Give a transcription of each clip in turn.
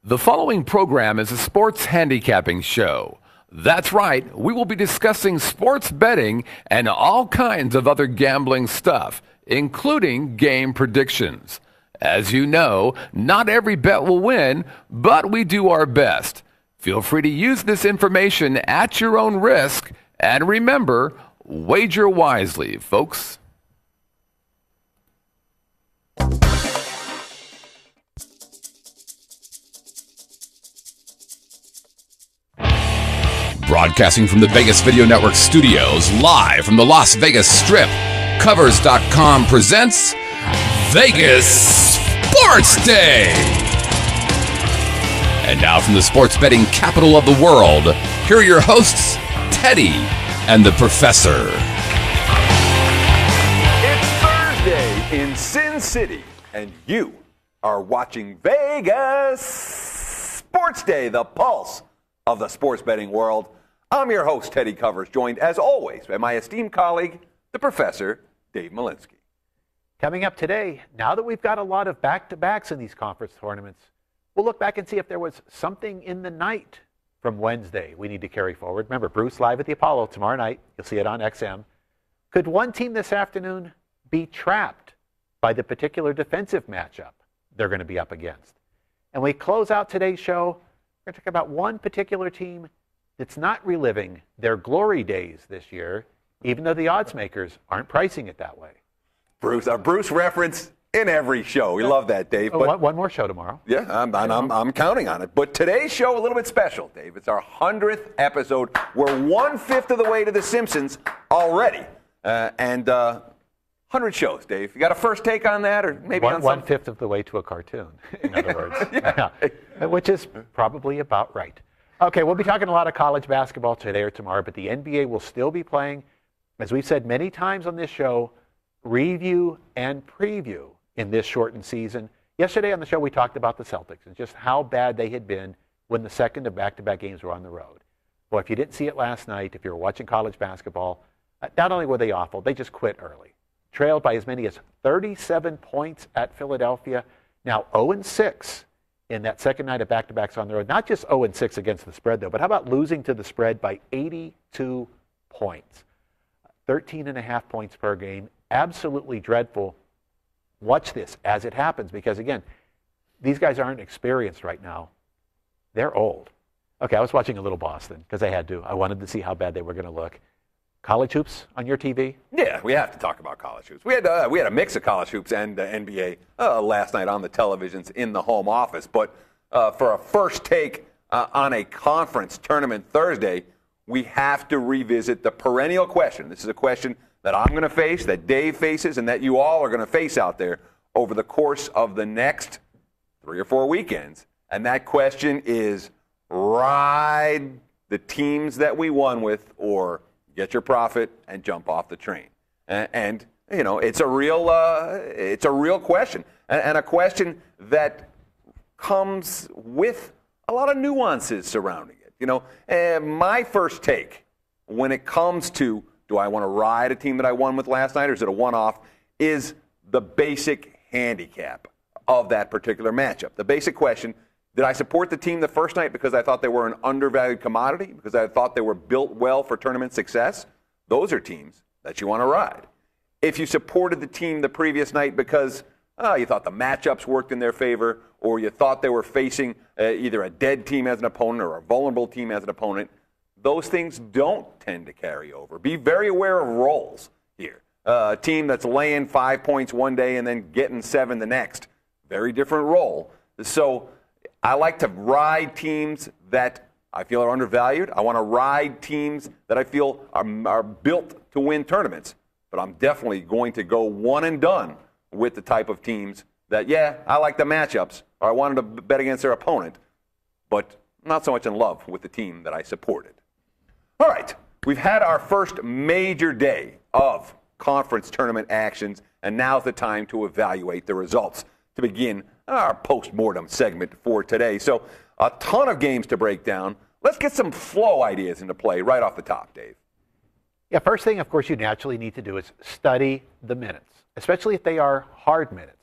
The following program is a sports handicapping show. That's right, we will be discussing sports betting and all kinds of other gambling stuff, including game predictions. As you know, not every bet will win, but we do our best. Feel free to use this information at your own risk, and remember, wager wisely, folks. Broadcasting from the Vegas Video Network studios, live from the Las Vegas Strip, Covers.com presents Vegas SportsDay. And now from the sports betting capital of the world, here are your hosts, Teddy and the Professor. It's Thursday in Sin City, and you are watching Vegas SportsDay, the pulse of the sports betting world. I'm your host, Teddy Covers, joined as always by my esteemed colleague, the Professor, Dave Malinsky. Coming up today, now that we've got a lot of back-to-backs in these conference tournaments, we'll look back and see if there was something in the night from Wednesday we need to carry forward. Remember, Bruce live at the Apollo tomorrow night. You'll see it on XM. Could one team this afternoon be trapped by the particular defensive matchup they're going to be up against? And we close out today's show. We're going to talk about one particular team that's not reliving their glory days this year, even though the odds makers aren't pricing it that way. Bruce, a Bruce reference in every show. We love that, Dave. But One more show tomorrow. yeah, I'm counting on it. But today's show a little bit special, Dave. It's our 100th episode. We're 1/5 of the way to The Simpsons already, and 100 shows, Dave. You got a first take on that, or maybe on something? 1/5 of the way to a cartoon, in other words, yeah. Which is probably about right. Okay, we'll be talking a lot of college basketball today or tomorrow, but the NBA will still be playing, as we've said many times on this show, review and preview in this shortened season. Yesterday on the show, we talked about the Celtics and just how bad they had been when the second of back-to-back games were on the road. Well, if you didn't see it last night, if you were watching college basketball, not only were they awful, they just quit early. Trailed by as many as 37 points at Philadelphia. Now 0-6 in that second night of back-to-backs on the road. Not just 0-6 against the spread, though, but how about losing to the spread by 82 points? 13.5 points per game. Absolutely dreadful. Watch this as it happens, because, again, these guys aren't experienced right now. They're old. Okay, I was watching a little Boston because I had to. I wanted to see how bad they were going to look. College hoops on your TV? Yeah, we have to talk about college hoops. We had a mix of college hoops and NBA last night on the televisions in the home office. But for a first take on a conference tournament Thursday, we have to revisit the perennial question. This is a question that I'm going to face, that Dave faces, and that you all are going to face out there over the course of the next 3 or 4 weekends. And that question is, ride the teams that we won with, or get your profit and jump off the train. And you know, it's a real question, and a question that comes with a lot of nuances surrounding it. You know, my first take when it comes to, do I want to ride a team that I won with last night, or is it a one-off, is the basic handicap of that particular matchup. The basic question: did I support the team the first night because I thought they were an undervalued commodity, because I thought they were built well for tournament success? Those are teams that you want to ride. If you supported the team the previous night because you thought the matchups worked in their favor, or you thought they were facing either a dead team as an opponent or a vulnerable team as an opponent, those things don't tend to carry over. Be very aware of roles here. A team that's laying 5 points one day and then getting 7 the next, very different role. So I like to ride teams that I feel are undervalued. I want to ride teams that I feel are built to win tournaments. But I'm definitely going to go one and done with the type of teams that, yeah, I like the matchups, or I wanted to bet against their opponent, but not so much in love with the team that I supported. All right, we've had our first major day of conference tournament actions, and now's the time to evaluate the results to begin our post-mortem segment for today. So a ton of games to break down. Let's get some flow ideas into play right off the top, Dave. Yeah, first thing, of course, you naturally need to do is study the minutes, especially if they are hard minutes.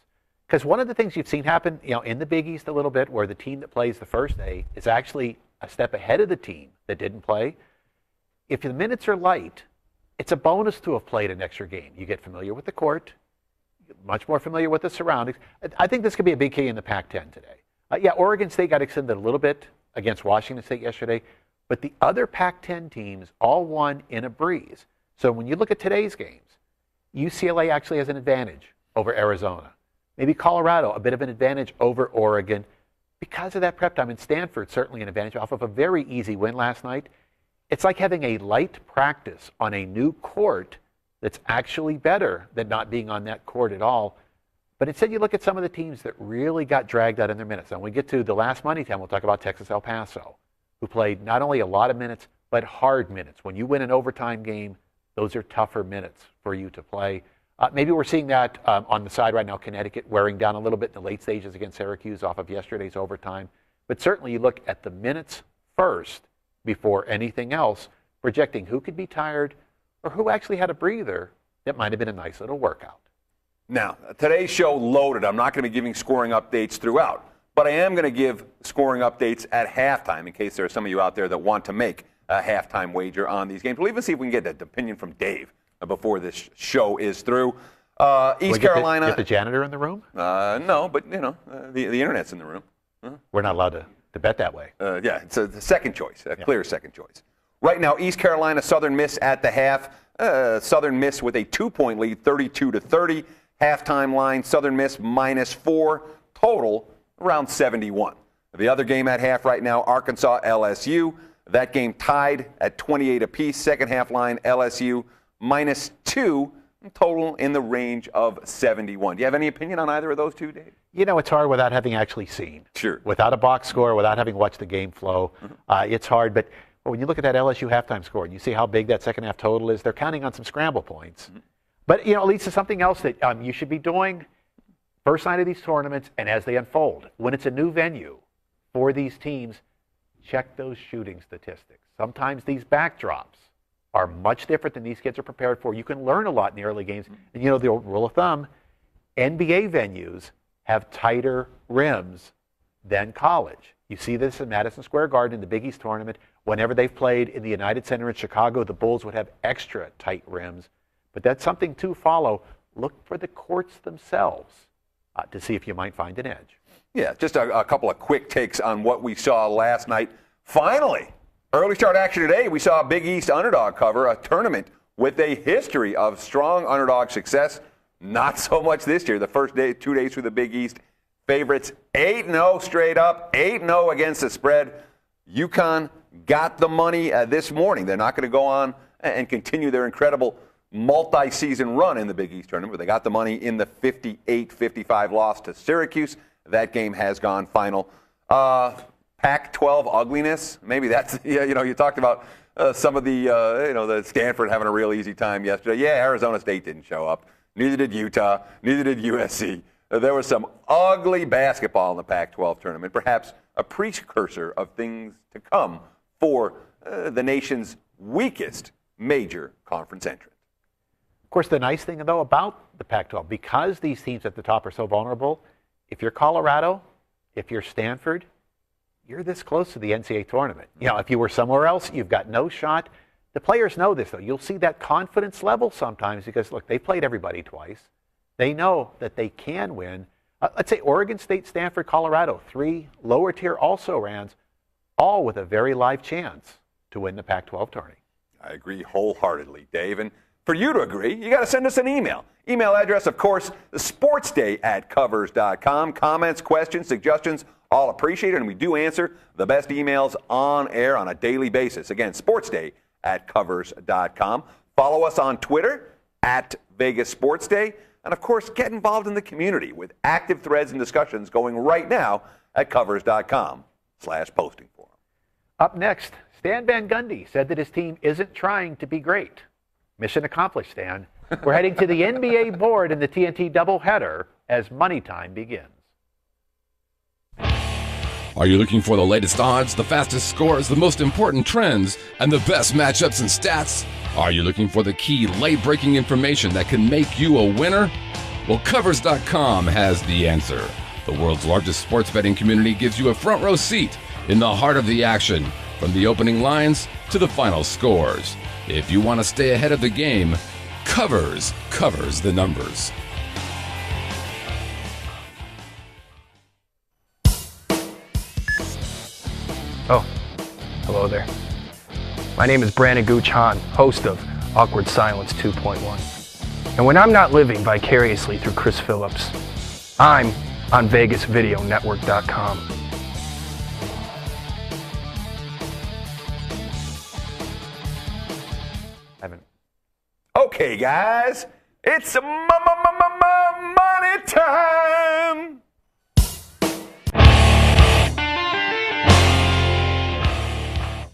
Because one of the things you've seen happen, in the Big East a little bit, where the team that plays the first day is actually a step ahead of the team that didn't play. If the minutes are light, it's a bonus to have played an extra game. You get familiar with the court, much more familiar with the surroundings. I think this could be a big key in the Pac-10 today. Oregon State got extended a little bit against Washington State yesterday, but the other Pac-10 teams all won in a breeze. So when you look at today's games, UCLA actually has an advantage over Arizona. Maybe Colorado, a bit of an advantage over Oregon because of that prep time. And Stanford, certainly an advantage off of a very easy win last night. It's like having a light practice on a new court that's actually better than not being on that court at all. But instead, you look at some of the teams that really got dragged out in their minutes. And when we get to the last Money Time, we'll talk about Texas El Paso, who played not only a lot of minutes, but hard minutes. When you win an overtime game, those are tougher minutes for you to play. Maybe we're seeing that on the side right now, Connecticut wearing down a little bit in the late stages against Syracuse off of yesterday's overtime. But certainly you look at the minutes first before anything else, projecting who could be tired or who actually had a breather that might have been a nice little workout. Now, today's show loaded. I'm not going to be giving scoring updates throughout, but I am going to give scoring updates at halftime in case there are some of you out there that want to make a halftime wager on these games. We'll even see if we can get an opinion from Dave before this show is through. East Carolina. Get the janitor in the room? No, but, the internet's in the room. We're not allowed to bet that way. It's a second choice, clear second choice. Right now, East Carolina, Southern Miss at the half. Southern Miss with a 2-point lead, 32-30. Halftime line, Southern Miss -4. Total around 71. The other game at half right now, Arkansas, LSU. That game tied at 28 apiece. Second half line, LSU -2. Total in the range of 71. Do you have any opinion on either of those two, Dave? It's hard without having actually seen. Sure. Without a box score, without having watched the game flow, it's hard. But when you look at that LSU halftime score and you see how big that second half total is, they're counting on some scramble points. But, it leads to something else that you should be doing first night of these tournaments and as they unfold. When it's a new venue for these teams, check those shooting statistics. Sometimes these backdrops are much different than these kids are prepared for. You can learn a lot in the early games. And, the old rule of thumb, NBA venues have tighter rims than college. You see this in Madison Square Garden in the Big East tournament. Whenever they've played in the United Center in Chicago, the Bulls would have extra tight rims. But that's something to follow. Look for the courts themselves to see if you might find an edge. Yeah, just a couple of quick takes on what we saw last night. Finally, early start action today, we saw a Big East underdog cover, a tournament with a history of strong underdog success. Not so much this year. The first day, 2 days through the Big East, favorites 8-0 straight up, 8-0 against the spread. UConn got the money this morning. They're not going to go on and continue their incredible multi-season run in the Big East tournament, but they got the money in the 58-55 loss to Syracuse. That game has gone final. Pac-12 ugliness, maybe that's, you talked about some of the Stanford having a real easy time yesterday. Yeah, Arizona State didn't show up. Neither did Utah. Neither did USC. There was some ugly basketball in the Pac-12 tournament, perhaps a precursor of things to come for the nation's weakest major conference entrant. Of course, the nice thing, though, about the Pac-12, because these teams at the top are so vulnerable, if you're Colorado, if you're Stanford, you're this close to the NCAA tournament. If you were somewhere else, you've got no shot. The players know this, though. You'll see that confidence level sometimes because, look, they played everybody twice. They know that they can win. Let's say Oregon State, Stanford, Colorado, 3 lower-tier also-rans, all with a very live chance to win the Pac-12 tourney. I agree wholeheartedly, Dave. And for you to agree, you got to send us an email. Email address, of course, sportsday@covers.com. Comments, questions, suggestions, all appreciated, and we do answer the best emails on air on a daily basis. Again, sportsday@covers.com. Follow us on Twitter @Vegas SportsDay. And, of course, get involved in the community with active threads and discussions going right now at covers.com/posting forum. Up next, Stan Van Gundy said that his team isn't trying to be great. Mission accomplished, Stan. We're heading to the NBA board in the TNT doubleheader as Money Time begins. Are you looking for the latest odds, the fastest scores, the most important trends, and the best matchups and stats? Are you looking for the key late-breaking information that can make you a winner? Well, Covers.com has the answer. The world's largest sports betting community gives you a front row seat in the heart of the action, from the opening lines to the final scores. If you want to stay ahead of the game, Covers covers the numbers. Oh, hello there. My name is Brandon Gooch Hahn, host of Awkward Silence 2.1. And when I'm not living vicariously through Chris Phillips, I'm on VegasVideoNetwork.com. Okay, guys, it's money time.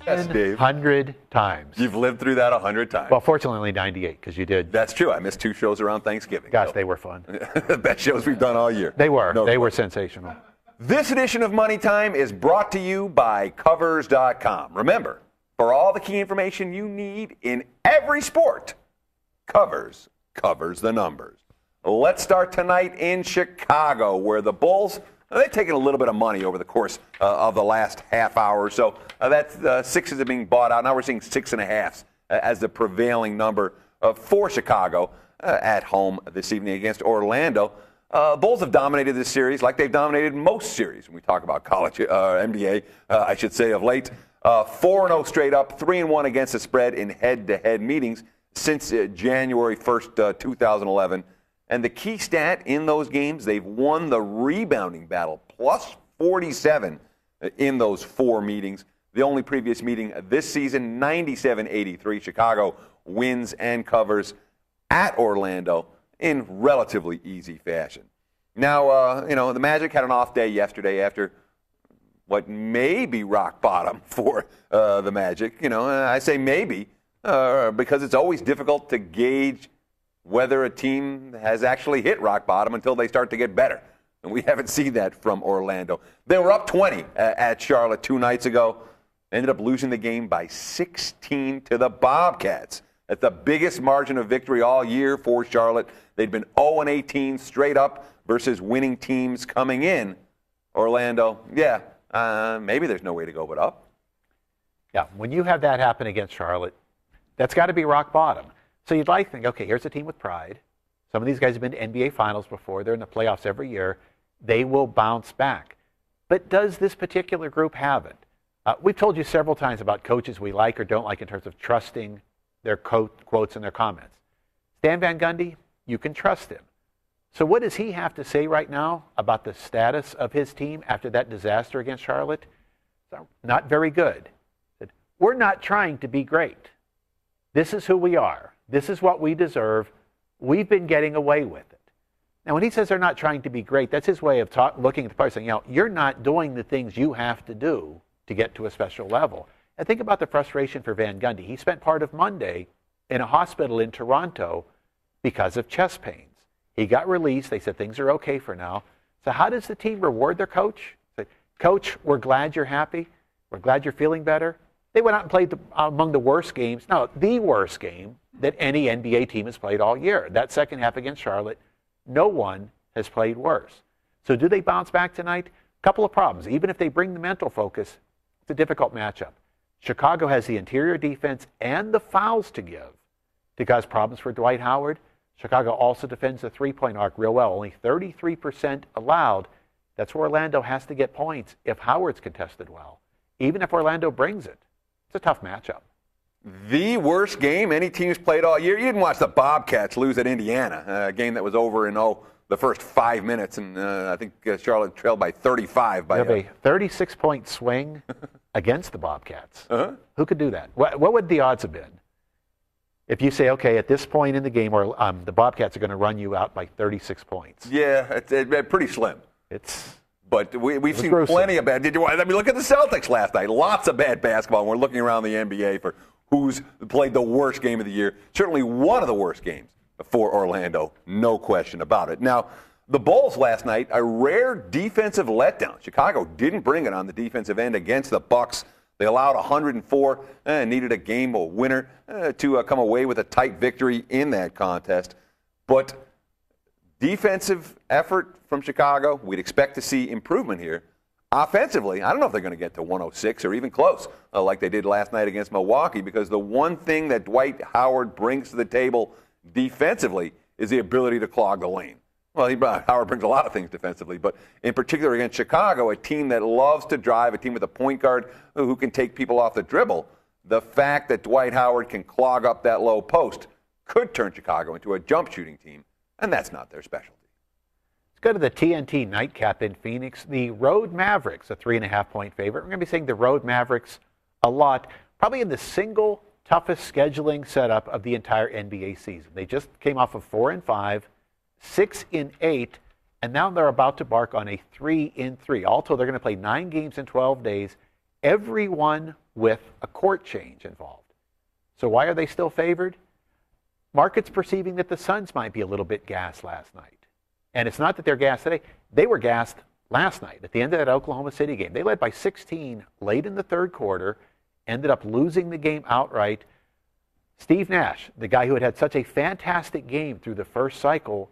Yes, Dave. 100 times. You've lived through that 100 times. Well, fortunately, only 98 because you did. That's true. I missed 2 shows around Thanksgiving. Gosh, they were fun. The best shows we've done all year. They were. No They were question. sensational. This edition of Money Time is brought to you by Covers.com. Remember, for all the key information you need in every sport, Covers covers the numbers. Let's start tonight in Chicago, where the Bulls, they've taken a little bit of money over the course of the last half hour or so. That's sixes are being bought out. Now we're seeing 6.5 as the prevailing number for Chicago at home this evening against Orlando. Bulls have dominated this series like they've dominated most series when we talk about college NBA, I should say, of late. 4-0 straight up, 3-1 against the spread in head-to-head meetings since January 1st, 2011. And the key stat in those games, they've won the rebounding battle, plus 47 in those 4 meetings. The only previous meeting this season, 97-83. Chicago wins and covers at Orlando in relatively easy fashion. Now, the Magic had an off day yesterday after what may be rock bottom for the Magic. I say maybe because it's always difficult to gauge whether a team has actually hit rock bottom until they start to get better. And we haven't seen that from Orlando. They were up 20 at Charlotte 2 nights ago. Ended up losing the game by 16 to the Bobcats. At the biggest margin of victory all year for Charlotte. They'd been 0-18 straight up versus winning teams coming in. Orlando, maybe there's no way to go but up. Yeah, when you have that happen against Charlotte, that's got to be rock bottom. So you'd like to think, okay, here's a team with pride. Some of these guys have been to NBA Finals before. They're in the playoffs every year. They will bounce back. But does this particular group have it? We've told you several times about coaches we like or don't like in terms of trusting their quotes and their comments. Stan Van Gundy, you can trust him. So what does he have to say right now about the status of his team after that disaster against Charlotte? Not very good. We're not trying to be great. This is who we are. This is what we deserve. We've been getting away with it. Now, when he says they're not trying to be great, that's his way of looking at the players saying, you're not doing the things you have to do to get to a special level. And think about the frustration for Van Gundy. He spent part of Monday in a hospital in Toronto because of chest pains. He got released. They said things are okay for now. So how does the team reward their coach? Say, Coach, we're glad you're happy. We're glad you're feeling better. They went out and played among the worst games. No, the worst game that any NBA team has played all year. That second half against Charlotte, no one has played worse. So do they bounce back tonight? A couple of problems. Even if they bring the mental focus, it's a difficult matchup. Chicago has the interior defense and the fouls to give to cause problems for Dwight Howard. Chicago also defends the three-point arc real well, only 33% allowed. That's where Orlando has to get points if Howard's contested well. Even if Orlando brings it, it's a tough matchup. The worst game any team's played all year. You didn't watch the Bobcats lose at Indiana, a game that was over in the first 5 minutes, and I think Charlotte trailed by 35. By a 36-point swing against the Bobcats. Who could do that? What would the odds have been if you say, okay, at this point in the game, or the Bobcats are going to run you out by 36 points? Yeah, it's pretty slim. But we've seen gruesome. plenty of bad. Look at the Celtics last night. Lots of bad basketball. And we're looking around the NBA for who's played the worst game of the year. Certainly one of the worst games for Orlando, no question about it. Now, the Bulls last night, a rare defensive letdown. Chicago didn't bring it on the defensive end against the Bucks. They allowed 104 and needed a game winner to come away with a tight victory in that contest. But Defensive effort from Chicago, we'd expect to see improvement here. Offensively, I don't know if they're going to get to 106 or even close like they did last night against Milwaukee, because the one thing that Dwight Howard brings to the table defensively is the ability to clog the lane. Well, Howard brings a lot of things defensively, but in particular against Chicago, a team that loves to drive, a team with a point guard who can take people off the dribble, the fact that Dwight Howard can clog up that low post could turn Chicago into a jump shooting team, and that's not their specialty. Let's go to the TNT nightcap in Phoenix. The Road Mavericks, a 3.5-point favorite. We're going to be saying the Road Mavericks a lot, probably in the single toughest scheduling setup of the entire NBA season. They just came off of 4-5, 6-8, and now they're about to embark on a 3-3. Also, they're going to play 9 games in 12 days, every one with a court change involved. So why are they still favored? Markets perceiving that the Suns might be a little bit gassed last night. And it's not that they're gassed today. They were gassed last night at the end of that Oklahoma City game. They led by 16 late in the third quarter, ended up losing the game outright. Steve Nash, the guy who had such a fantastic game through the first cycle,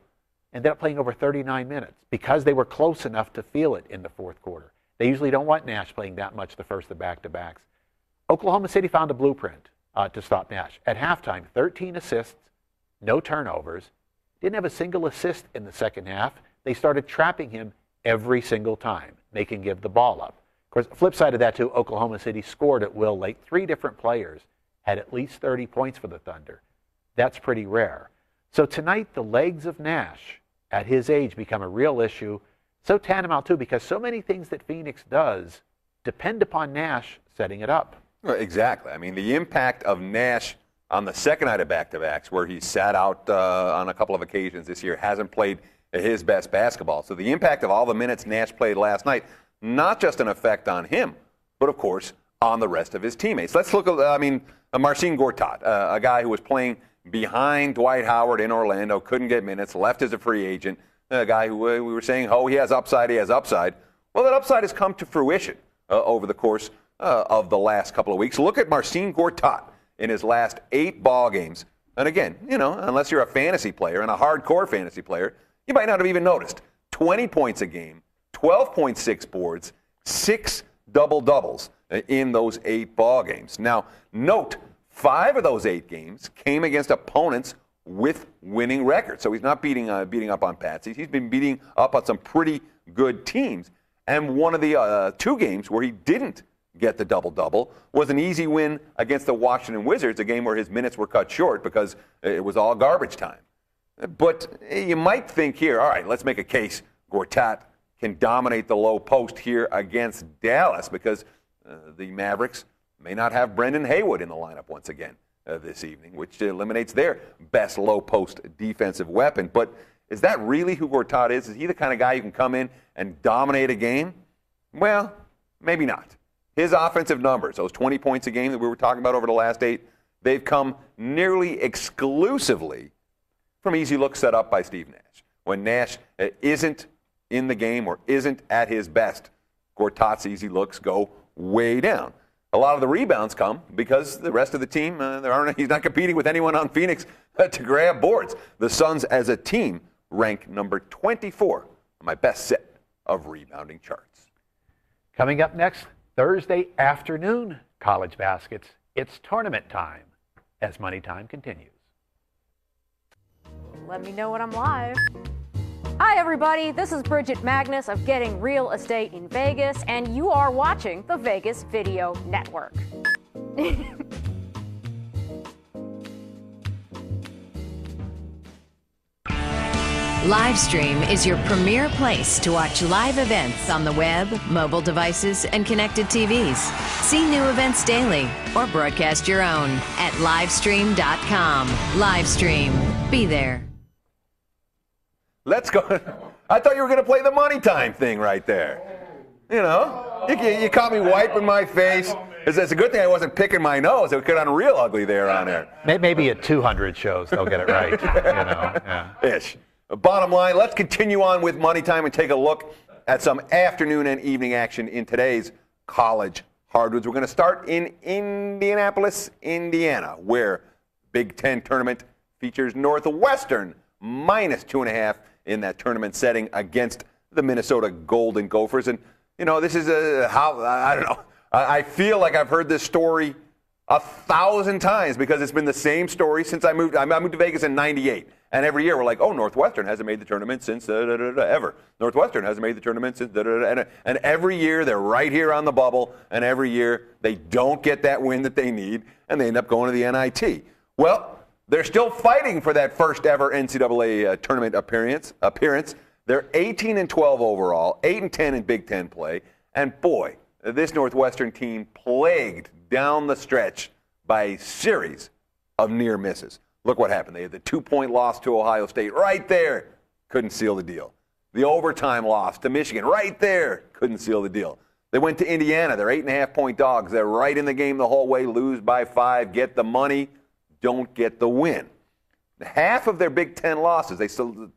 ended up playing over 39 minutes because they were close enough to feel it in the fourth quarter. They usually don't want Nash playing that much the first of back-to-backs. Oklahoma City found a blueprint to stop Nash. At halftime, 13 assists, no turnovers. Didn't have a single assist in the second half. They started trapping him every single time, making him give the ball up. Of course, the flip side of that, too, Oklahoma City scored at will late. 3 different players had at least 30 points for the Thunder. That's pretty rare. So tonight, the legs of Nash at his age become a real issue. So tantamount, too, because so many things that Phoenix does depend upon Nash setting it up. Well, exactly. I mean, the impact of Nash on the second night of back-to-backs, where he sat out on a couple of occasions this year, hasn't played his best basketball. So the impact of all the minutes Nash played last night, not just an effect on him, but, of course, on the rest of his teammates. Let's look at, Marcin Gortat, a guy who was playing behind Dwight Howard in Orlando, couldn't get minutes, left as a free agent, a guy who we were saying, oh, he has upside. Well, that upside has come to fruition over the course of the last couple of weeks. Look at Marcin Gortat in his last 8 ball games. And again, unless you're a fantasy player and a hardcore fantasy player, you might not have even noticed. 20 points a game, 12.6 boards, 6 double-doubles in those 8 ball games. Now, note, 5 of those 8 games came against opponents with winning records. So he's not beating up on patsies. He's been beating up on some pretty good teams. And one of the 2 games where he didn't get the double-double was an easy win against the Washington Wizards, a game where his minutes were cut short because it was all garbage time. But you might think here, all right, let's make a case. Gortat can dominate the low post here against Dallas because the Mavericks may not have Brendan Haywood in the lineup once again this evening, which eliminates their best low post defensive weapon. But is that really who Gortat is? Is he the kind of guy who can come in and dominate a game? Well, maybe not. His offensive numbers, those 20 points a game that we were talking about over the last 8, they've come nearly exclusively from easy looks set up by Steve Nash. When Nash isn't in the game or isn't at his best, Gortat's easy looks go way down. A lot of the rebounds come because the rest of the team, he's not competing with anyone on Phoenix to grab boards. The Suns as a team rank number 24 on my best set of rebounding charts. Coming up next, Thursday afternoon college baskets. It's tournament time as Money Time continues. Let me know when I'm live. Hi, everybody. This is Bridget Magnus of Getting Real Estate in Vegas, and you are watching the Vegas Video Network. Livestream is your premier place to watch live events on the web, mobile devices, and connected TVs. See new events daily or broadcast your own at livestream.com. Livestream. Be there. Let's go. I thought you were going to play the Money Time thing right there. You caught me wiping my face. It's a good thing I wasn't picking my nose. It could have been real ugly there on there. Maybe at 200 shows they'll get it right. Yeah. Ish. Bottom line, let's continue on with Money Time and take a look at some afternoon and evening action in today's college hardwoods. We're going to start in Indianapolis, Indiana, where Big Ten tournament features Northwestern -2.5 in that tournament setting against the Minnesota Golden Gophers. And, this is I don't know. I feel like I've heard this story 1,000 times because it's been the same story since I moved. I moved to Vegas in '98, and every year we're like, "Oh, Northwestern hasn't made the tournament since ever. Northwestern hasn't made the tournament since and every year they're right here on the bubble, and every year they don't get that win that they need, and they end up going to the NIT. Well, they're still fighting for that first ever NCAA tournament appearance. They're 18-12 overall, 8-10 in Big Ten play, and boy, this Northwestern team plagued down the stretch by a series of near misses. Look what happened. They had the 2-point loss to Ohio State right there. Couldn't seal the deal. The overtime loss to Michigan right there. Couldn't seal the deal. They went to Indiana. They're 8.5-point dogs. They're right in the game the whole way. Lose by 5. Get the money. Don't get the win. Half of their Big Ten losses, they still 10